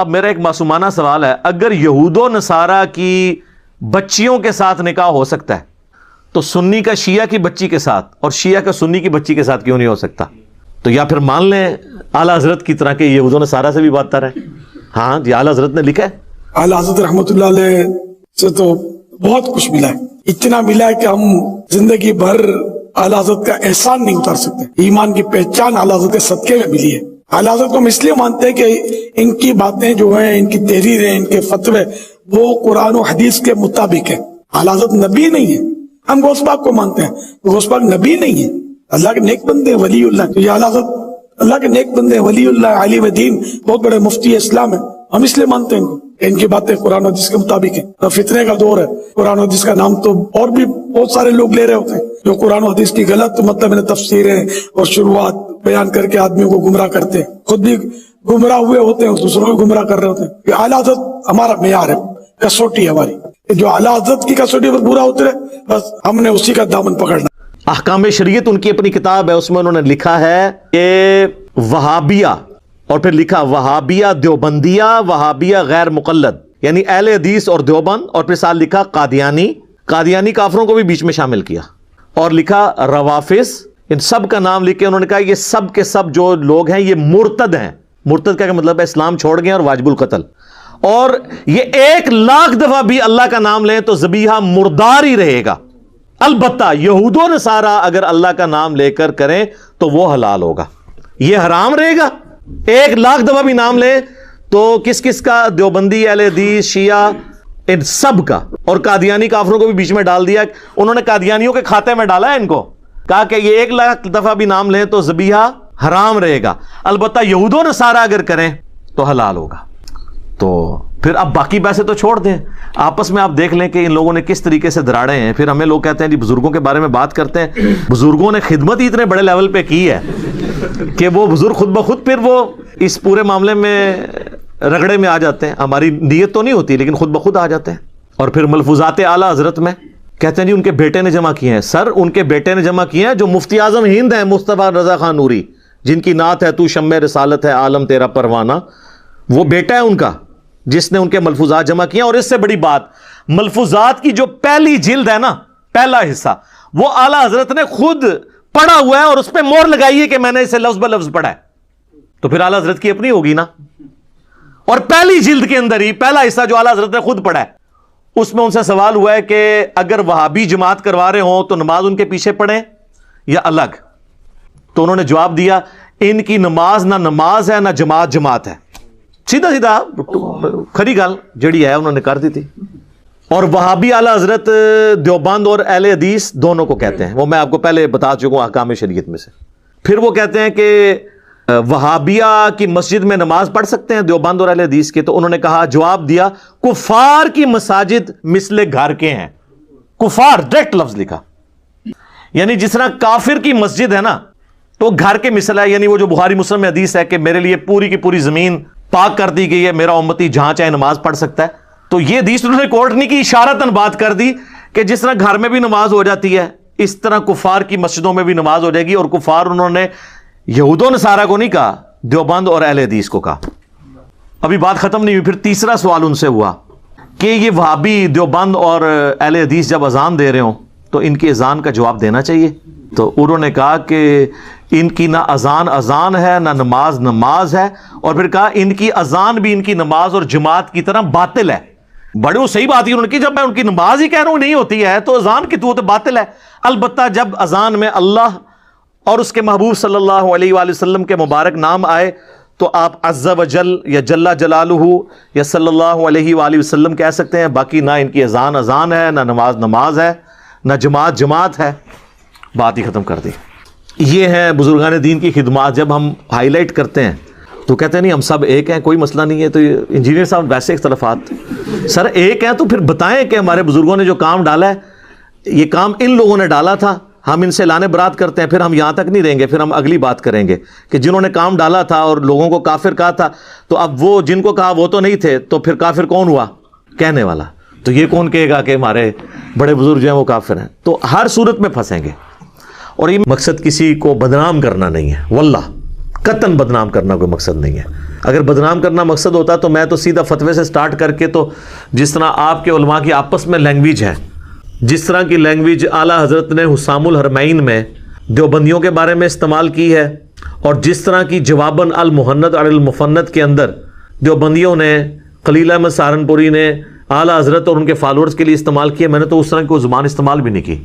اب میرا ایک معصومانہ سوال ہے، اگر یہود و نصارہ کی بچیوں کے ساتھ نکاح ہو سکتا ہے تو سنی کا شیعہ کی بچی کے ساتھ اور شیعہ کا سنی کی بچی کے ساتھ کیوں نہیں ہو سکتا؟ تو یا پھر مان لیں اعلیٰ حضرت کی طرح کہ یہود و نصارہ سے بھی بدتر ہے۔ ہاں جی، اعلیٰ حضرت نے لکھا ہے، اعلیٰ حضرت رحمۃ اللہ علیہ سے تو بہت کچھ ملا ہے، اتنا ملا ہے کہ ہم زندگی بھر اعلیٰ حضرت کا احسان نہیں اتار سکتے۔ ایمان کی پہچان اعلیٰ حضرت کے صدقے میں ملی ہے۔ اعلیٰ حضرت کو ہم اس لیے مانتے ہیں کہ ان کی باتیں جو ہیں، ان کی تحریریں، ان کے فتوے وہ قرآن و حدیث کے مطابق ہے۔ اعلیٰ حضرت نبی نہیں ہے، ہم غوث پاک کو مانتے ہیں، غوث پاک نبی نہیں ہے، اللہ کے نیک بندے ولی اللہ۔ یہ اعلیٰ حضرت اللہ کے نیک بندے ولی اللہ، عالم دین، بہت بڑے مفتی اسلام ہیں، ہم اس لیے مانتے ہیں ان کی باتیں قرآن و حدیث کے مطابق ہے۔ فتنے کا دور ہے، قرآن و حدیث کا نام تو اور بھی بہت سارے لوگ لے رہے ہوتے ہیں جو قرآن و حدیث کی غلط مطلب تفسیریں اور شروعات بیان کر کے آدمیوں کو گمراہ کرتے ہیں، خود بھی گمراہ ہوئے ہوتے ہیں، دوسروں کو گمراہ کر رہے ہوتے ہیں۔ یہ اعلیٰ حضرت ہمارا معیار ہے، کسوٹی ہے ہماری، جو اعلیٰ حضرت کی کسوٹی پر پورا اترے بس ہم نے اسی کا دامن پکڑنا۔ احکام شریعت ان کی اپنی کتاب ہے، اس میں انہوں نے لکھا ہے کہ وہابیہ، اور پھر لکھا وہابیہ دیوبندیہ، وہابیہ غیر مقلد، یعنی اہل حدیث اور دیوبند، اور پھر ساتھ لکھا قادیانی کافروں کو بھی بیچ میں شامل کیا، اور لکھا روافظ، ان سب کا نام لکھ کے انہوں نے کہا یہ سب کے سب جو لوگ ہیں یہ مرتد ہیں۔ مرتد کا مطلب ہے اسلام چھوڑ گئے اور واجب القتل، اور یہ 1,00,000 دفعہ بھی اللہ کا نام لیں تو ذبیحہ مردار ہی رہے گا۔ البتہ یہود و نصارہ اگر اللہ کا نام لے کر کریں تو وہ حلال ہوگا، یہ حرام رہے گا۔ 1,00,000 دفعہ بھی نام لیں تو کس کس کا؟ دیوبندی، اہل حدیث، شیعہ، ان سب کا، اور قادیانی کافروں کو بھی بیچ میں ڈال دیا۔ انہوں نے قادیانیوں کے کھاتے میں ڈالا ہے ان کو، کہا کہ یہ 1,00,000 دفعہ بھی نام لیں تو ذبیحہ حرام رہے گا، البتہ یہود و نصارہ اگر کریں تو حلال ہوگا۔ تو پھر اب باقی پیسے تو چھوڑ دیں، آپس میں آپ دیکھ لیں کہ ان لوگوں نے کس طریقے سے دراڑے ہیں۔ پھر ہمیں لوگ کہتے ہیں جی بزرگوں کے بارے میں بات کرتے ہیں، بزرگوں نے خدمت ہی اتنے بڑے لیول پہ کی ہے کہ وہ بزرگ خود بخود پھر وہ اس پورے معاملے میں رگڑے میں آ جاتے ہیں۔ ہماری نیت تو نہیں ہوتی لیکن خود بخود آ جاتے ہیں۔ اور پھر ملفوظات اعلیٰ حضرت میں کہتے ہیں جی ان کے بیٹے نے جمع کیے ہیں۔ سر ان کے بیٹے نے جمع کیے ہیں جو مفتی اعظم ہند ہیں، مصطفیٰ رضا خان نوری، جن کی نعت ہے تو شمع رسالت ہے عالم تیرا پروانہ، وہ بیٹا ہے ان کا جس نے ان کے ملفوظات جمع کیے ہیں۔ اور اس سے بڑی بات، ملفوظات کی جو پہلی جلد ہے نا، پہلا حصہ، وہ اعلیٰ حضرت نے خود پڑھا ہوا ہے اور اس پہ مور لگائی ہے کہ میں نے اسے لفظ بلفظ پڑھا ہے، تو پھر اعلیٰ حضرت کی اپنی ہوگی نا۔ اور پہلی جلد کے اندر ہی پہلا حصہ جو اعلیٰ حضرت نے خود پڑھا ہے، اس میں ان سے سوال ہوا ہے کہ اگر وہابی جماعت کروا رہے ہوں تو نماز ان کے پیچھے پڑھیں یا الگ؟ تو انہوں نے جواب دیا ان کی نماز نہ نماز ہے نہ جماعت ہے، سیدھا سیدھا کھری گل جڑی ہے انہوں نے کر دی تھی۔ اور وہابی اعلیٰ حضرت دیوبند اور اہل حدیث دونوں کو کہتے ہیں، وہ میں آپ کو پہلے بتا چکا ہوں احکام شریعت میں سے۔ پھر وہ کہتے ہیں کہ وہابیہ کی مسجد میں نماز پڑھ سکتے ہیں دیوبند اور اہل حدیث کے؟ تو انہوں نے کہا، جواب دیا کفار کی مساجد مثل گھر کے ہیں۔ کفار ڈائریکٹ لفظ لکھا، یعنی جس طرح کافر کی مسجد ہے نا تو گھر کے مثل ہے، یعنی وہ جو بخاری مسلم میں حدیث ہے کہ میرے لیے پوری کی پوری زمین پاک کر دی گئی ہے، میرا امتی جہاں چاہے نماز پڑھ سکتا ہے۔ تو یہ حدیث انہوں نے کوٹ نہیں کی، اشارتاً بات کر دی کہ جس طرح گھر میں بھی نماز ہو جاتی ہے اس طرح کفار کی مسجدوں میں بھی نماز ہو جائے گی۔ اور کفار انہوں نے یہود و نصارہ کو نہیں کہا، دیوبند اور اہل حدیث کو کہا۔ ابھی بات ختم نہیں ہوئی، پھر تیسرا سوال ان سے ہوا کہ یہ وہابی دیوبند اور اہل حدیث جب اذان دے رہے ہوں تو ان کی اذان کا جواب دینا چاہیے؟ تو انہوں نے کہا کہ ان کی نہ اذان ہے نہ نماز ہے، اور پھر کہا ان کی اذان بھی ان کی نماز اور جماعت کی طرح باطل ہے۔ بڑے وہ صحیح بات ہی انہوں نے کی، جب میں ان کی نماز ہی کہہ رہا ہوں نہیں ہوتی ہے تو اذان کی تو باطل ہے۔ البتہ جب اذان میں اللہ اور اس کے محبوب صلی اللہ علیہ وآلہ وسلم کے مبارک نام آئے تو آپ عز و جل یا جل جلالہ یا صلی اللہ علیہ وآلہ وسلم کہہ سکتے ہیں، باقی نہ ان کی اذان ہے نہ نماز ہے نہ جماعت ہے۔ بات ہی ختم کر دی۔ یہ ہے بزرگان دین کی خدمات۔ جب ہم ہائی لائٹ کرتے ہیں تو کہتے ہیں نہیں ہم سب ایک ہیں، کوئی مسئلہ نہیں ہے۔ تو انجینئر صاحب ویسے اختلافات، سر ایک ہیں تو پھر بتائیں کہ ہمارے بزرگوں نے جو کام ڈالا ہے یہ کام ان لوگوں نے ڈالا تھا، ہم ان سے لانے برات کرتے ہیں، پھر ہم یہاں تک نہیں رہیں گے، پھر ہم اگلی بات کریں گے کہ جنہوں نے کام ڈالا تھا اور لوگوں کو کافر کہا تھا تو اب وہ جن کو کہا وہ تو نہیں تھے، تو پھر کافر کون ہوا؟ کہنے والا۔ تو یہ کون کہے گا کہ ہمارے بڑے بزرگ جو ہیں وہ کافر ہیں؟ تو ہر صورت میں پھنسیں گے۔ اور یہ مقصد کسی کو بدنام کرنا نہیں ہے، واللہ قطعاً بدنام کرنا کوئی مقصد نہیں ہے۔ اگر بدنام کرنا مقصد ہوتا تو میں تو سیدھا فتوے سے سٹارٹ کر کے تو جس طرح آپ کے علماء کی آپس میں لینگویج ہے، جس طرح کی لینگویج اعلیٰ حضرت نے حسام الحرمین میں دیوبندیوں کے بارے میں استعمال کی ہے، اور جس طرح کی جواباً المحند علی المفند کے اندر دیوبندیوں نے، خلیل احمد سہارنپوری نے اعلیٰ حضرت اور ان کے فالورز کے لیے استعمال کیا، میں نے تو اس طرح کی کوئی زبان استعمال بھی نہیں کی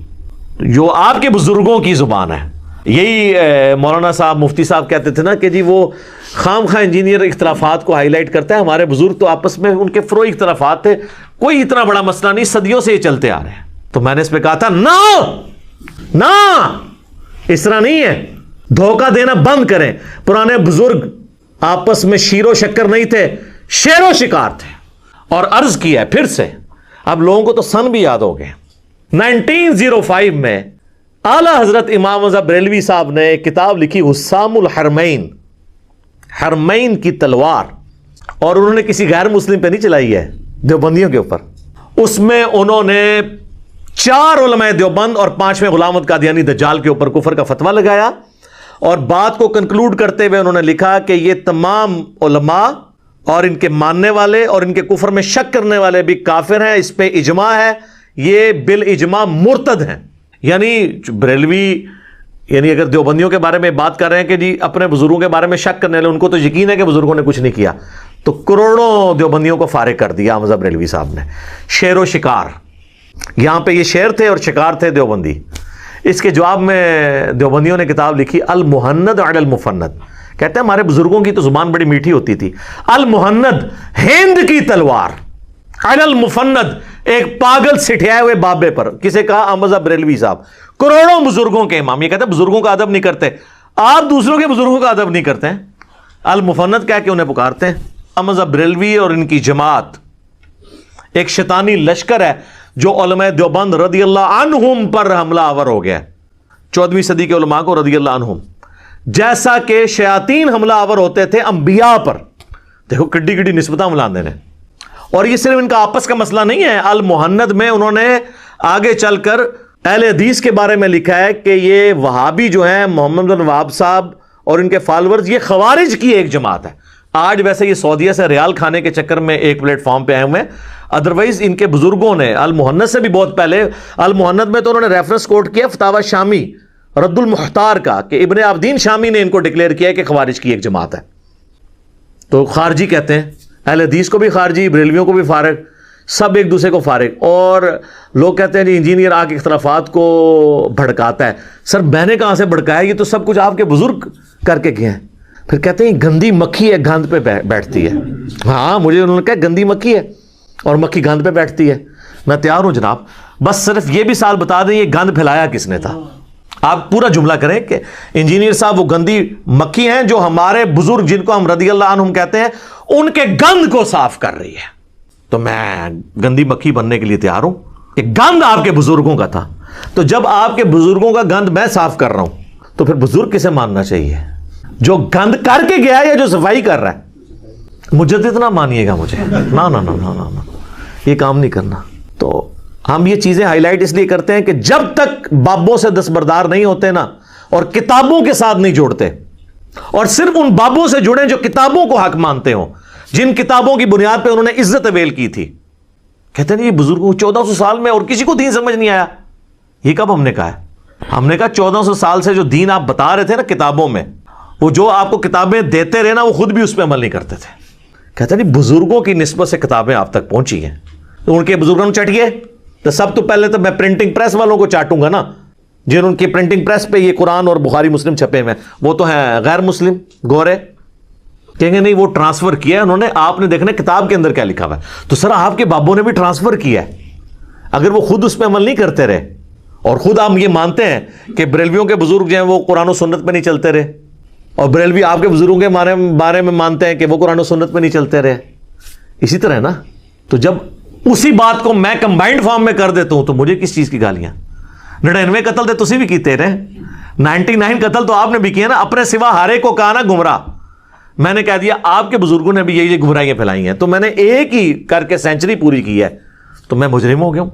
جو آپ کے بزرگوں کی زبان ہے۔ یہی مولانا صاحب مفتی صاحب کہتے تھے نا کہ جی وہ خام خواہ انجینئر اختلافات کو ہائی لائٹ کرتا ہے، ہمارے بزرگ تو آپس میں ان کے فروئی اختلافات تھے، کوئی اتنا بڑا مسئلہ نہیں، صدیوں سے یہ چلتے آ رہے ہیں۔ تو میں نے اس پہ کہا تھا نا اس طرح نہیں ہے، دھوکہ دینا بند کریں۔ پرانے بزرگ آپس میں شیر و شکر نہیں تھے، شیر و شکار تھے۔ اور عرض کیا ہے پھر سے، اب لوگوں کو تو سن بھی یاد ہو گئے، 1905 میں اعلیٰ حضرت امام رضا بریلوی صاحب نے ایک کتاب لکھی حسام الحرمین، حرمین کی تلوار، اور انہوں نے کسی غیر مسلم پہ نہیں چلائی ہے، دیوبندیوں کے اوپر۔ اس میں انہوں نے 4 علماء دیوبند اور 5ویں غلام احمد قادیانی دجال کے اوپر کفر کا فتویٰ لگایا، اور بات کو کنکلوڈ کرتے ہوئے انہوں نے لکھا کہ یہ تمام علماء اور ان کے ماننے والے اور ان کے کفر میں شک کرنے والے بھی کافر ہیں، اس پہ اجماع ہے، یہ بالاجماع مرتد ہیں۔ یعنی بریلوی یعنی اگر دیوبندیوں کے بارے میں بات کر رہے ہیں کہ جی اپنے بزرگوں کے بارے میں شک کرنے والے، ان کو تو یقین ہے کہ بزرگوں نے کچھ نہیں کیا، تو کروڑوں دیوبندیوں کو فارغ کر دیا احمد بریلوی صاحب نے۔ شیر و شکار، یہاں پہ یہ شیر تھے اور شکار تھے دیوبندی۔ اس کے جواب میں دیوبندیوں نے کتاب لکھی المحند علی المفند، کہتے ہیں ہمارے بزرگوں کی تو زبان بڑی میٹھی ہوتی تھی۔ المحند ہند کی تلوار، علی المفند ایک پاگل سٹھیائے ہوئے بابے پر، کسے کہا؟ احمد بریلوی صاحب، کروڑوں بزرگوں کے امام۔ یہ کہتے ہیں بزرگوں کا ادب نہیں کرتے، آپ دوسروں کے بزرگوں کا ادب نہیں کرتے ہیں۔ المفند کہہ کے انہیں پکارتے ہیں۔ احمد بریلوی اور ان کی جماعت ایک شیطانی لشکر ہے جو علماء دیوبند رضی اللہ عنہم پر حملہ آور ہو گیا ہے، 14ویں صدی کے علماء کو رضی اللہ عنہم، جیسا کہ شیاطین حملہ آور ہوتے تھے انبیاء پر۔ دیکھو کڈی کڈی نسبتاں ملاندے نے۔ اور یہ صرف ان کا آپس کا مسئلہ نہیں ہے، المحند میں انہوں نے آگے چل کر اہل حدیث کے بارے میں لکھا ہے کہ یہ وہابی جو ہیں، محمد بن وہاب صاحب اور ان کے فالورز، یہ خوارج کی ایک جماعت ہے۔ آج ویسے یہ سعودیہ سے ریال کھانے کے چکر میں ایک پلیٹ فارم پہ آئے ہوئے ہیں، ادروائز ان کے بزرگوں نے المحند سے بھی بہت پہلے، المحند میں تو انہوں نے ریفرنس کوٹ کیا فتاوی شامی رد المختار کا، کہ ابن عابدین شامی نے ان کو ڈکلیئر کیا ہے کہ خوارج کی ایک جماعت ہے۔ تو خارجی کہتے ہیں، اہل حدیث کو بھی خارجی، بریلویوں کو بھی فارغ، سب ایک دوسرے کو فارغ۔ اور لوگ کہتے ہیں جی انجینئر آ کے اختلافات کو بھڑکاتا ہے۔ سر میں نے کہاں سے بھڑکایا؟ یہ تو سب کچھ آپ کے بزرگ کر کے گئے ہیں۔ پھر کہتے ہیں گندی مکھی ہے، گند پہ بیٹھتی ہے۔ ہاں مجھے انہوں نے کہا گندی مکھی ہے اور مکھی گند پہ بیٹھتی ہے، میں تیار ہوں جناب، بس صرف یہ بھی سال بتا دیں یہ گند پھیلایا کس نے تھا۔ آپ پورا جملہ کریں کہ انجینئر صاحب وہ گندی مکھی ہیں جو ہمارے بزرگ جن کو ہم رضی اللہ عنہم کہتے ہیں ان کے گند کو صاف کر رہی ہے، تو میں گندی مکھی بننے کے لیے تیار ہوں۔ کہ گند آپ کے بزرگوں کا تھا، تو جب آپ کے بزرگوں کا گند میں صاف کر رہا ہوں تو پھر بزرگ کسے ماننا چاہیے؟ جو گند کر کے گیا یا جو صفائی کر رہا ہے؟ مجدد نہ مانیے گا مجھے، نا یہ کام نہیں کرنا۔ تو ہم یہ چیزیں ہائی لائٹ اس لیے کرتے ہیں کہ جب تک بابوں سے دستبردار نہیں ہوتے نا، اور کتابوں کے ساتھ نہیں جوڑتے، اور صرف ان بابوں سے جڑیں جو کتابوں کو حق مانتے ہوں، جن کتابوں کی بنیاد پہ انہوں نے عزت اویل کی تھی۔ کہتے ہیں یہ بزرگوں 1400 سال میں اور کسی کو دین سمجھ نہیں آیا۔ یہ کب ہم نے کہا ہے؟ ہم نے کہا 1400 سال سے جو دین آپ بتا رہے تھے نا کتابوں میں، وہ جو آپ کو کتابیں دیتے رہے نا، وہ خود بھی اس پہ عمل نہیں کرتے تھے۔ کہتے ہیں بزرگوں کی نسبت سے کتابیں آپ تک پہنچی ہیں، تو ان کے بزرگوں نے چٹیے تو سب تو پہلے تو میں پرنٹنگ پریس والوں کو چاٹوں گا نا، جن کی پرنٹنگ پریس پہ یہ قرآن اور بخاری مسلم چھپے ہوئے، وہ تو ہیں غیر مسلم گورے۔ کہیں گے نہیں وہ ٹرانسفر کیا ہے انہوں نے، آپ نے دیکھنا کتاب کے اندر کیا لکھا ہوا ہے۔ تو سر آپ کے بابوں نے بھی ٹرانسفر کیا ہے، اگر وہ خود اس پہ عمل نہیں کرتے رہے، اور خود ہم یہ مانتے ہیں کہ بریلویوں کے بزرگ جو ہیں وہ قرآن و سنت پہ نہیں چلتے رہے، اور بریلوی آپ کے بزرگوں کے بارے میں مانتے ہیں کہ وہ قرآن و سنت پہ نہیں چلتے رہے، اسی طرح ہے نا۔ تو جب اسی بات کو میں کمبائنڈ فارم میں کر دیتا ہوں تو مجھے کس چیز کی گالیاں؟ 99 قتل تو تسی بھی کیتے رہے، 99 قتل تو آپ نے بھی کیا نا، اپنے سوا ہر ایک کو کہا نا گمراہ۔ میں نے کہہ دیا آپ کے بزرگوں نے بھی یہ گمراہیاں پھیلائی ہیں، تو میں نے ایک ہی کر کے سینچری پوری کی ہے، تو میں مجرم ہو گیا ہوں۔